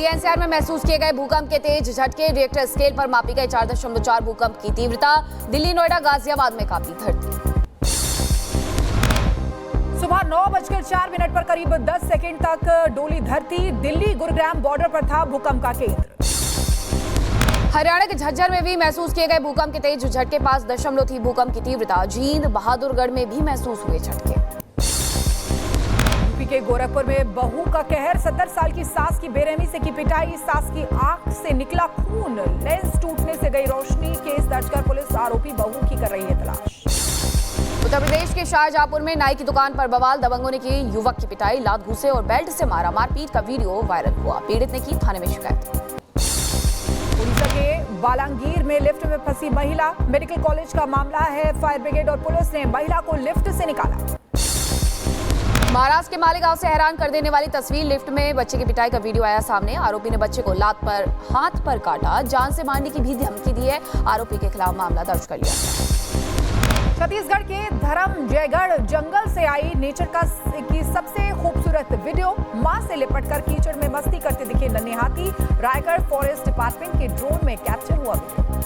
Delhi NCR में महसूस किए गए भूकंप के तेज झटके, रिएक्टर स्केल पर मापी गई 4.4 भूकंप की तीव्रता। दिल्ली, नोएडा, गाजियाबाद में कांपी धरती। सुबह 9:04 पर करीब 10 सेकंड तक डोली धरती। दिल्ली गुरुग्राम बॉर्डर पर था भूकंप का केंद्र। हरियाणा के झज्जर में भी महसूस किए गए भूकंप के तेज झटके, 5 थी भूकंप की तीव्रता। जींद, बहादुरगढ़ में भी महसूस हुए झटके। यूपी के गोरखपुर में बहू का कहर, 70 साल की सास की बेरहमी से की पिटाई, सास की आंख से निकला खून, लेंस टूटने से गई रोशनी। केस दर्ज कर पुलिस आरोपी बहू की कर रही है तलाश। उत्तर प्रदेश के शाहजहांपुर में नाई की दुकान पर बवाल, दबंगों ने की युवक की पिटाई, लात घूसे और बेल्ट से मारा। मारपीट का वीडियो वायरल हुआ, पीड़ित ने की थाने में शिकायत। उड़ीसा के बालांगीर में लिफ्ट में फंसी महिला, मेडिकल कॉलेज का मामला है। फायर ब्रिगेड और पुलिस ने महिला को लिफ्ट से निकाला। महाराष्ट्र के मालेगांव से हैरान कर देने वाली तस्वीर, लिफ्ट में बच्चे की पिटाई का वीडियो आया सामने। आरोपी ने बच्चे को लात पर हाथ पर काटा, जान से मारने की भी धमकी दी है। आरोपी के खिलाफ मामला दर्ज कर लिया गया। छत्तीसगढ़ के धर्मजयगढ़ जंगल से आई नेचर की सबसे खूबसूरत वीडियो, मां से लिपटकर कीचड़ में मस्ती करते दिखे नन्हे हाथी। रायगढ़ फॉरेस्ट डिपार्टमेंट के ड्रोन में कैप्चर हुआ वीडियो।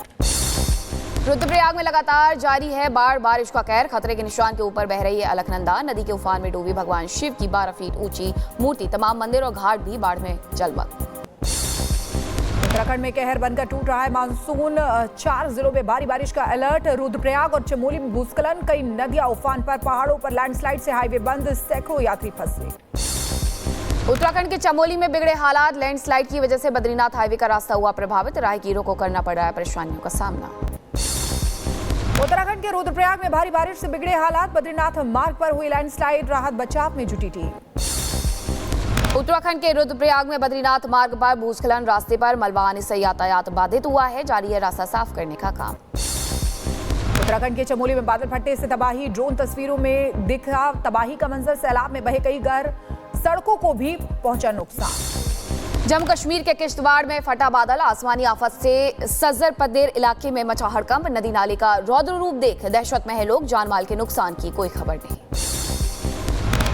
रुद्रप्रयाग में लगातार जारी है बाढ़, बारिश का कहर। खतरे के निशान के ऊपर बह रही है अलकनंदा नदी के उफान में डूबी भगवान शिव की 12 फीट ऊंची मूर्ति। तमाम मंदिर और घाट भी बाढ़ में जलमग्न। उत्तराखंड में कहर बनकर टूट रहा है मानसून, 4 जिलों में भारी बारिश का अलर्ट। रुद्रप्रयाग और चमोली में भूस्खलन, कई नदियां उफान पर, पहाड़ों पर लैंडस्लाइड से हाईवे बंद, सैकड़ों यात्री फंसे। उत्तराखंड के चमोली में बिगड़े हालात, लैंडस्लाइड की वजह से बद्रीनाथ हाईवे का रास्ता हुआ प्रभावित। राहगीरों को करना पड़ रहा है परेशानियों का सामना। उत्तराखंड के रुद्रप्रयाग में भारी बारिश से बिगड़े हालात, बद्रीनाथ मार्ग पर हुई लैंडस्लाइड, राहत बचाव में जुटी टीम। उत्तराखंड के रुद्रप्रयाग में बद्रीनाथ मार्ग पर भूस्खलन, रास्ते पर मलबा आने से यातायात बाधित हुआ है। जारी है रास्ता साफ करने का काम। उत्तराखंड के चमोली में बादल फटने से तबाही, ड्रोन तस्वीरों में दिखा तबाही का मंजर। सैलाब में बहे कई घर, सड़कों को भी पहुंचा नुकसान। जम्मू कश्मीर के किश्तवाड़ में फटा बादल, आसमानी आफत से सजर पदेर इलाके में मचा हड़कंप। नदी नाले का रौद्र रूप देख दहशत में है लोग, जान माल के नुकसान की कोई खबर नहीं।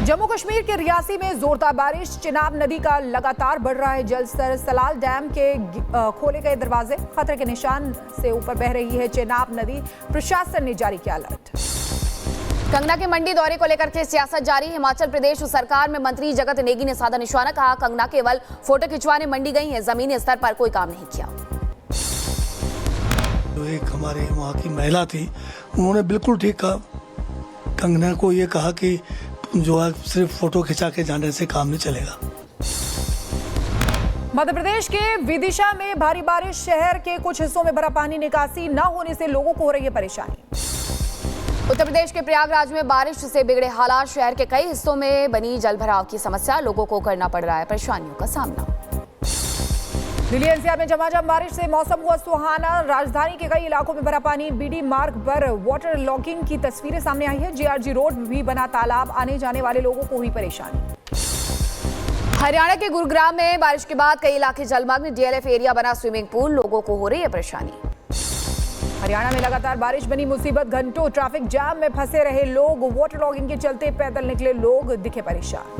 जम्मू कश्मीर के रियासी में जोरदार बारिश, चिनाब नदी का लगातार बढ़ रहा है जलस्तर। सलाल डैम के खोले गए दरवाजे, खतरे के निशान से ऊपर बह रही है चिनाब नदी। प्रशासन ने जारी किया अलर्ट। कंगना के मंडी दौरे को लेकर के सियासत जारी। हिमाचल प्रदेश सरकार में मंत्री जगत नेगी ने साधा निशाना, कहा कंगना केवल फोटो खिंचवाने मंडी गई है, जमीनी स्तर पर कोई काम नहीं किया। जो एक हमारे वहाँ की महिला थी, उन्होंने बिल्कुल ठीक कहा। कंगना को ये कहा कि जो है सिर्फ फोटो खिंचा के जाने से काम नहीं चलेगा। मध्य प्रदेश के विदिशा में भारी बारिश, शहर के कुछ हिस्सों में भरा पानी, निकासी न होने से लोगों को हो रही है परेशानी। उत्तर प्रदेश के प्रयागराज में बारिश से बिगड़े हालात, शहर के कई हिस्सों में बनी जलभराव की समस्या, लोगों को करना पड़ रहा है परेशानियों का सामना। दिल्ली एनसीआर में झमाझम बारिश से मौसम हुआ सुहाना, राजधानी के कई इलाकों में भरा पानी। बीडी मार्ग पर वाटर लॉगिंग की तस्वीरें सामने आई है। जीआरजी रोड में भी बना तालाब, आने जाने वाले लोगों को हुई परेशानी। हरियाणा के गुरुग्राम में बारिश के बाद कई इलाके जलमग्न, डीएलएफ एरिया बना स्विमिंग पूल, लोगों को हो रही है परेशानी। हरियाणा में लगातार बारिश बनी मुसीबत, घंटों ट्रैफिक जाम में फंसे रहे लोग। वाटर लॉगिंग के चलते पैदल निकले लोग दिखे परेशान।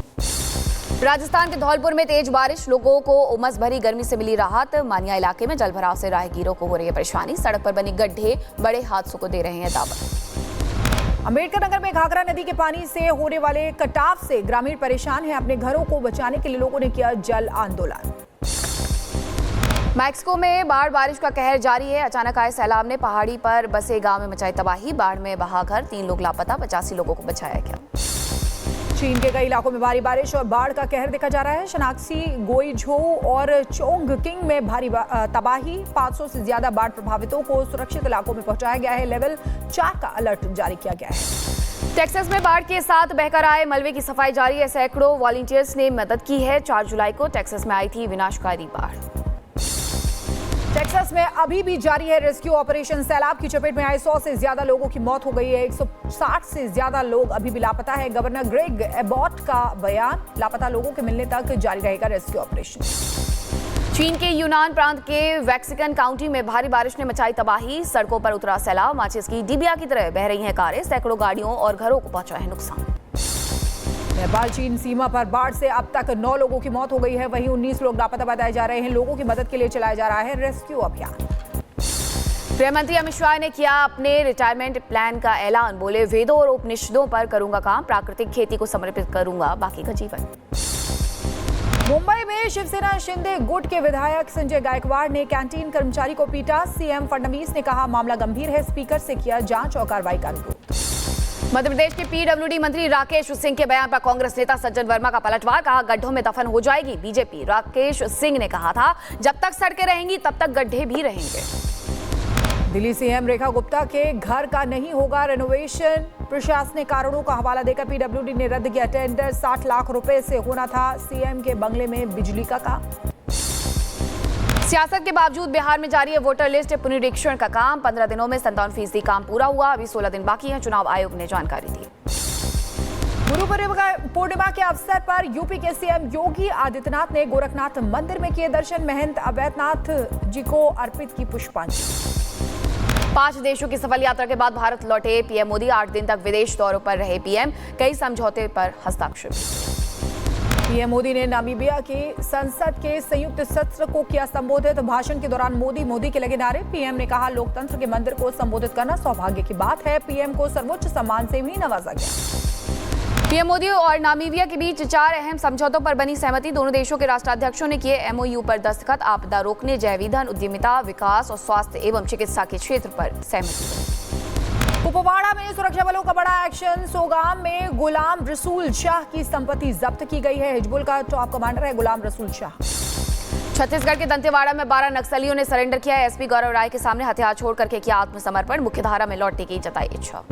राजस्थान के धौलपुर में तेज बारिश, लोगों को उमस भरी गर्मी से मिली राहत। मानिया इलाके में जलभराव से राहगीरों को हो रही है परेशानी। सड़क पर बने गड्ढे बड़े हादसों को दे रहे हैं दावत। अम्बेडकर नगर में घाघरा नदी के पानी से होने वाले कटाव से ग्रामीण परेशान हैं। अपने घरों को बचाने के लिए लोगों ने किया जल आंदोलन। मैक्सिको में बाढ़, बारिश का कहर जारी है। अचानक आए सैलाब ने पहाड़ी पर बसे गांव में मचाई तबाही। बाढ़ में बहा घर, 3 लोग लापता, 85 लोगों को बचाया गया। चीन के कई इलाकों में भारी बारिश और बाढ़ का कहर देखा जा रहा है। शनाक्सी, गोईझो और चोंगकिंग में भारी तबाही, 500 से ज्यादा बाढ़ प्रभावितों को सुरक्षित इलाकों में पहुंचाया गया है। लेवल 4 का अलर्ट जारी किया गया है। टेक्सास में बाढ़ के साथ बहकर आए मलबे की सफाई जारी है। सैकड़ों वॉलंटियर्स ने मदद की है। 4 जुलाई को टेक्सास में आई थी विनाशकारी बाढ़। टेक्सास में अभी भी जारी है रेस्क्यू ऑपरेशन। सैलाब की चपेट में आए 100 से ज्यादा लोगों की मौत हो गई है। 160 से ज्यादा लोग अभी भी लापता है। गवर्नर ग्रेग एबॉट का बयान, लापता लोगों के मिलने तक जारी रहेगा रेस्क्यू ऑपरेशन। चीन के यूनान प्रांत के वैक्सिकन काउंटी में भारी बारिश ने मचाई तबाही। सड़कों पर उतरा सैलाब, माचिस की डिबिया की तरह बह रही हैं कारें। सैकड़ों गाड़ियों और घरों को पहुंचा है नुकसान। नेपाल चीन सीमा पर बाढ़ से अब तक 9 लोगों की मौत हो गई है, वहीं 19 लोग लापता बताए जा रहे हैं। लोगों की मदद के लिए चलाया जा रहा है रेस्क्यू अभियान। गृह मंत्री अमित शाह ने किया अपने रिटायरमेंट प्लान का ऐलान। बोले, वेदों और उपनिषदों पर करूंगा काम, प्राकृतिक खेती को समर्पित करूंगा बाकी का जीवन। मुंबई में शिवसेना शिंदे गुट के विधायक संजय गायकवाड़ ने कैंटीन कर्मचारी को पीटा। सीएम फडणवीस ने कहा मामला गंभीर है, स्पीकर से किया जांच और कार्रवाई का अनुरोध। मध्य प्रदेश के पीडब्ल्यूडी मंत्री राकेश सिंह के बयान पर कांग्रेस नेता सज्जन वर्मा का पलटवार। कहा, गड्ढों में दफन हो जाएगी बीजेपी। राकेश सिंह ने कहा था, जब तक सड़कें रहेंगी तब तक गड्ढे भी रहेंगे। दिल्ली सीएम रेखा गुप्ता के घर का नहीं होगा रेनोवेशन। प्रशासनिक कारणों का हवाला देकर पीडब्ल्यूडी ने रद्द किया टेंडर। 60 लाख रुपए से होना था सीएम के बंगले में बिजली का काम। सियासत के बावजूद बिहार में जारी है वोटर लिस्ट पुनरीक्षण का काम। 15 दिनों में 57% काम पूरा हुआ। अभी 16 दिन बाकी है, चुनाव आयोग ने जानकारी दी। गुरु पूर्णिमा के अवसर पर यूपी के सीएम योगी आदित्यनाथ ने गोरखनाथ मंदिर में किए दर्शन। महंत अवैधनाथ जी को अर्पित की पुष्पांजलि। 5 देशों की सफल यात्रा के बाद भारत लौटे पीएम मोदी। 8 दिन तक विदेश दौरों पर रहे पीएम। कई समझौते पर हस्ताक्षर। पीएम मोदी ने नामीबिया की संसद के संयुक्त सत्र को किया संबोधित। भाषण के दौरान मोदी के लगे नारे। पीएम ने कहा, लोकतंत्र के मंदिर को संबोधित करना सौभाग्य की बात है। पीएम को सर्वोच्च सम्मान से भी नवाजा गया। पीएम मोदी और नामीबिया के बीच 4 अहम समझौतों पर बनी सहमति। दोनों देशों के राष्ट्राध्यक्षों ने किए एमओयू पर दस्तखत। आपदा रोकने, जैव ईंधन, उद्यमिता, विकास और स्वास्थ्य एवं चिकित्सा के क्षेत्र पर सहमति। कुपवाड़ा में सुरक्षा बलों का बड़ा एक्शन। सोगाम में गुलाम रसूल शाह की संपत्ति जब्त की गई है। हिजबुल का टॉप कमांडर है गुलाम रसूल शाह। छत्तीसगढ़ के दंतेवाड़ा में 12 नक्सलियों ने सरेंडर किया। एसपी गौरव राय के सामने हथियार छोड़ करके किया आत्मसमर्पण। मुख्यधारा में लौटने की जताई इच्छा।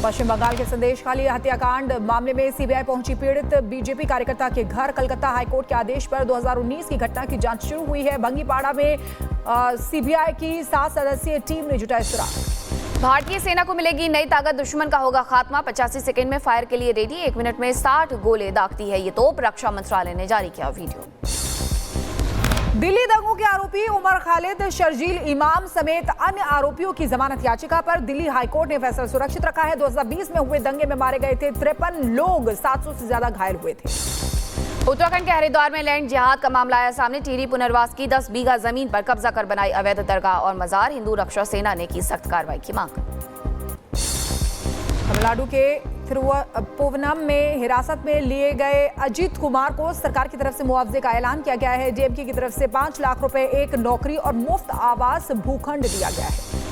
पश्चिम बंगाल के संदेशखाली हत्याकांड मामले में सीबीआई पहुंची पीड़ित बीजेपी कार्यकर्ता के घर। कलकत्ता हाईकोर्ट के आदेश पर 2019 की घटना की जांच शुरू हुई है। भंगीपाड़ा में सीबीआई की 7 सदस्यीय टीम ने जुटाए सुराग। भारतीय सेना को मिलेगी नई ताकत, दुश्मन का होगा खात्मा। 85 सेकंड में फायर के लिए रेडी। 1 मिनट में 60 गोले दागती है ये तोप। रक्षा मंत्रालय ने जारी किया वीडियो। दिल्ली दंगों के आरोपी उमर खालिद, शर्जील इमाम समेत अन्य आरोपियों की जमानत याचिका पर दिल्ली हाईकोर्ट ने फैसला सुरक्षित रखा है। 2020 में हुए दंगे में मारे गए थे 53 लोग, 700 से ज्यादा घायल हुए थे। उत्तराखंड के हरिद्वार में लैंड जिहाद का मामला आया सामने। टिहरी पुनर्वास की 10 बीघा जमीन पर कब्जा कर बनाई अवैध दरगाह और मजार। हिंदू रक्षा सेना ने की सख्त कार्रवाई की मांग। तमिलनाडु के तिरुवनंतपुरम में हिरासत में लिए गए अजीत कुमार को सरकार की तरफ से मुआवजे का ऐलान किया गया है। जेएमके की तरफ से 5 लाख रुपए, एक नौकरी और मुफ्त आवास भूखंड दिया गया है।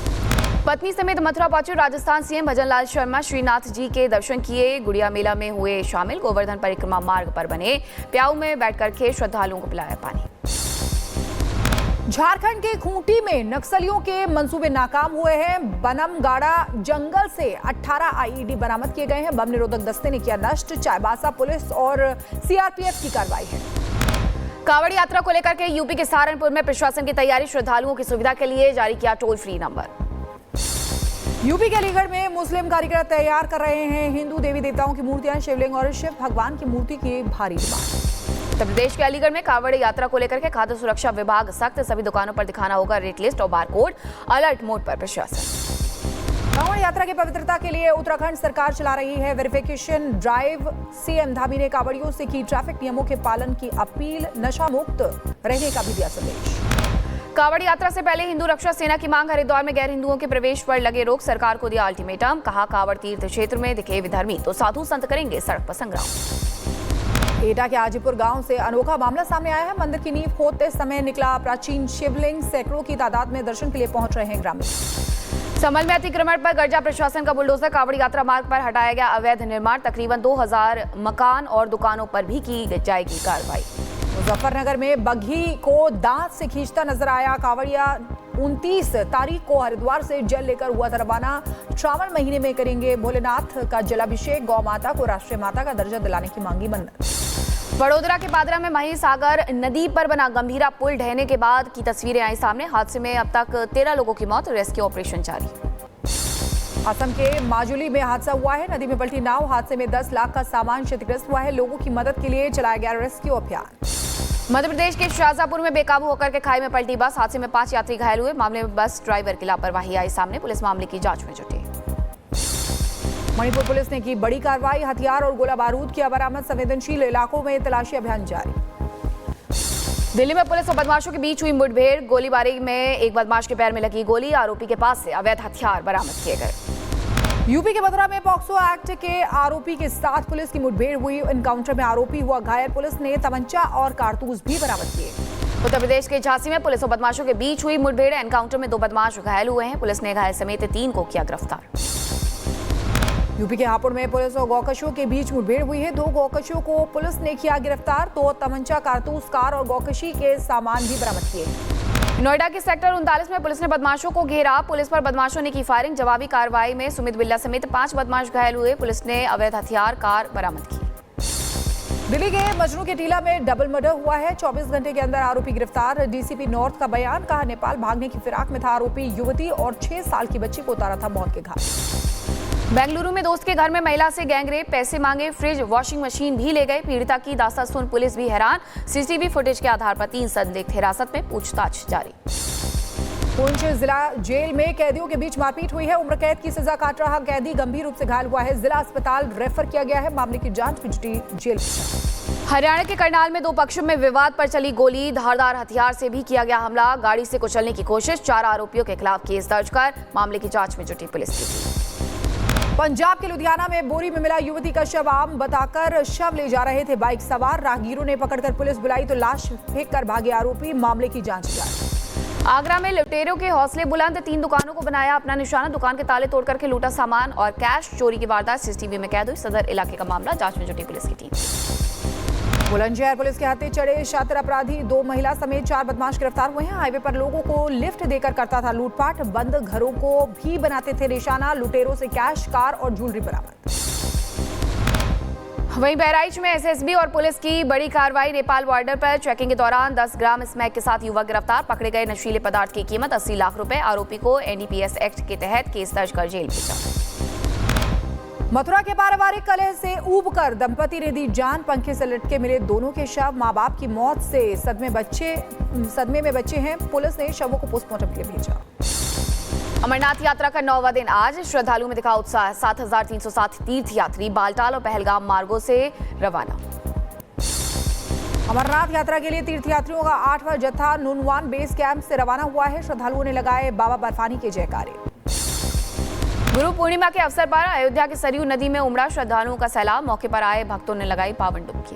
पत्नी समेत मथुरा पहुंचे राजस्थान सीएम भजनलाल शर्मा। श्रीनाथ जी के दर्शन किए। गुड़िया मेला में हुए शामिल। गोवर्धन परिक्रमा मार्ग पर बने प्याऊ में बैठ करके श्रद्धालुओं को पिलाया पानी। झारखंड के खूंटी में नक्सलियों के मंसूबे नाकाम हुए हैं। बनमगाड़ा जंगल से 18 आईईडी बरामद किए गए हैं। बम निरोधक दस्ते ने किया नष्ट। चाईबासा पुलिस और सीआरपीएफ की कार्रवाई है। कांवड़ यात्रा को लेकर के यूपी के सहारनपुर में प्रशासन की तैयारी। श्रद्धालुओं की सुविधा के लिए जारी किया टोल फ्री नंबर। यूपी के अलीगढ़ में मुस्लिम कारीगर तैयार कर रहे हैं हिंदू देवी देवताओं की मूर्तियां। शिवलिंग और शिव भगवान की मूर्ति की भारी डिमांड। उत्तर प्रदेश के अलीगढ़ में कांवड़ यात्रा को लेकर के खाद्य सुरक्षा विभाग सख्त। सभी दुकानों पर दिखाना होगा रेट लिस्ट और बारकोड। अलर्ट मोड पर प्रशासन। कांवड़ यात्रा की पवित्रता के लिए उत्तराखंड सरकार चला रही है वेरिफिकेशन ड्राइव। सीएम धामी ने कांवड़ियों से की ट्रैफिक नियमों के पालन की अपील। नशा मुक्त रहने का भी दिया संदेश। कांवड़ यात्रा से पहले हिंदू रक्षा सेना की मांग। हरिद्वार में गैर हिंदुओं के प्रवेश पर लगे रोक। सरकार को दिया अल्टीमेटम। कहा, कांवड़ तीर्थ क्षेत्र में दिखे विधर्मी तो साधु संत करेंगे सड़क पर संग्राम। एटा के आजीपुर गांव से अनोखा मामला सामने आया है। मंदिर की नींव खोदते समय निकला प्राचीन शिवलिंग। सैकड़ों की तादाद में दर्शन के लिए पहुंच रहे हैं ग्रामीण। संभल में अतिक्रमण पर गर्जा प्रशासन का बुलडोजर। कांवड़ यात्रा मार्ग पर हटाया गया अवैध निर्माण। तकरीबन 2000 मकान और दुकानों पर भी की जाएगी कार्रवाई। मुजफ्फरनगर में बघी को दांत से खींचता नजर आया कांवड़िया। 29 तारीख को हरिद्वार से जल लेकर हुआ था रवाना। श्रावण महीने में करेंगे भोलेनाथ का जलाभिषेक। गौ माता को राष्ट्रीय माता का दर्जा दिलाने की मांगी मन्नत। वडोदरा के पादरा में महिसागर नदी पर बना गंभीरा पुल ढहने के बाद की तस्वीरें आई सामने। हादसे में अब तक 13 लोगों की मौत। रेस्क्यू ऑपरेशन जारी। असम के माजुली में हादसा हुआ है। नदी में पलटी नाव। हादसे में 10 लाख का सामान क्षतिग्रस्त हुआ है। लोगों की मदद के लिए चलाया गया रेस्क्यू अभियान। मध्य प्रदेश के शाजापुर में बेकाबू होकर के खाई में पलटी बस। हादसे में 5 यात्री घायल हुए। मामले में बस ड्राइवर की लापरवाही आई सामने। पुलिस मामले की जांच में जुटी। मणिपुर पुलिस ने की बड़ी कार्रवाई, हथियार और गोला बारूद किया बरामद, संवेदनशील इलाकों में तलाशी अभियान जारी। दिल्ली में पुलिस और बदमाशों के बीच हुई मुठभेड़, गोलीबारी में एक बदमाश के पैर में लगी गोली, आरोपी के पास से अवैध हथियार बरामद किए गए। यूपी के मथुरा में पॉक्सो एक्ट के आरोपी के साथ पुलिस की मुठभेड़ हुई, एनकाउंटर में आरोपी हुआ घायल, पुलिस ने तमंचा और कारतूस भी बरामद किए। उत्तर प्रदेश के झांसी में पुलिस और बदमाशों के बीच हुई मुठभेड़, एनकाउंटर में 2 बदमाश घायल हुए हैं, पुलिस ने घायल समेत 3 को किया गिरफ्तार। यूपी के हापुड़ में पुलिस और गौकशों के बीच मुठभेड़ हुई है, 2 गौकशों को पुलिस ने किया गिरफ्तार, 2 तमंचा, कारतूस, कार और गौकशी के सामान भी बरामद किए। नोएडा के सेक्टर 39 में पुलिस ने बदमाशों को घेरा, पुलिस पर बदमाशों ने की फायरिंग, जवाबी कार्रवाई में सुमित बिल्ला समेत 5 बदमाश घायल हुए, पुलिस ने अवैध हथियार कार बरामद की। दिल्ली के मजनू के टीला में डबल मर्डर हुआ है, 24 घंटे के अंदर आरोपी गिरफ्तार, डीसीपी नॉर्थ का बयान, कहा नेपाल भागने की फिराक में था आरोपी, युवती और 6 साल की बच्ची को उतारा था मौत के घाट। बेंगलुरु में दोस्त के घर में महिला से गैंगरेप, पैसे मांगे, फ्रिज, वॉशिंग मशीन भी ले गए, पीड़िता की दास्तान सुन पुलिस भी हैरान, सीसीटीवी फुटेज के आधार पर 3 संदिग्ध हिरासत में, पूछताछ जारी। पुंछ जिला जेल में कैदियों के बीच मारपीट हुई है, उम्र कैद की सजा काट रहा कैदी गंभीर रूप से घायल हुआ है, जिला अस्पताल रेफर किया गया है, मामले की जांच में जुटी जेल। हरियाणा के करनाल में 2 पक्षों में विवाद पर चली गोली, धारदार हथियार से भी किया गया हमला, गाड़ी से कुचलने की कोशिश, 4 आरोपियों के खिलाफ केस दर्ज कर मामले की जांच में जुटी पुलिस की टीम। पंजाब के लुधियाना में बोरी में मिला युवती का शव, आम बताकर शव ले जा रहे थे बाइक सवार, राहगीरों ने पकड़कर पुलिस बुलाई तो लाश फेंक कर भागे आरोपी, मामले की जांच जारी। आगरा में लुटेरों के हौसले बुलंद, 3 दुकानों को बनाया अपना निशाना, दुकान के ताले तोड़ करके लूटा सामान और कैश, चोरी की वारदात सीसीटीवी में कैद हुई, सदर इलाके का मामला, जांच में जुटी पुलिस की टीम। बुलंदशहर पुलिस के हाथे चढ़े शातिर अपराधी, 2 महिला समेत 4 बदमाश गिरफ्तार हुए हैं, हाईवे पर लोगों को लिफ्ट देकर करता था लूटपाट, बंद घरों को भी बनाते थे निशाना, लुटेरों से कैश, कार और ज्वेलरी बरामद। वहीं बहराइच में एसएसबी और पुलिस की बड़ी कार्रवाई, नेपाल बॉर्डर पर चेकिंग के दौरान 10 ग्राम स्मैक के साथ युवक गिरफ्तार, पकड़े गए नशीले पदार्थ की कीमत 80 लाख रुपए, आरोपी को एनडीपीएस एक्ट के तहत केस दर्ज कर जेल भेजा। मथुरा के पारिवारिक कलह से ऊबकर दंपति ने दी जान, पंखे से लटके मिले दोनों के शव, मां बाप की मौत से सदमे में बच्चे हैं, पुलिस ने शवों को पोस्टमार्टम के लिए भेजा। अमरनाथ यात्रा का 9वां दिन आज, श्रद्धालुओं में दिखा उत्साह, 7,307 तीर्थयात्री बालटाल और पहलगाम मार्गों से रवाना। अमरनाथ यात्रा के लिए तीर्थयात्रियों का 8वां जत्था नुनवान बेस कैंप से रवाना हुआ है, श्रद्धालुओं ने लगाए बाबा बर्फानी के जयकारे। गुरु पूर्णिमा के अवसर पर अयोध्या के सरयू नदी में उमड़ा श्रद्धालुओं का सैलाब, मौके पर आए भक्तों ने लगाई पावन डुबकी।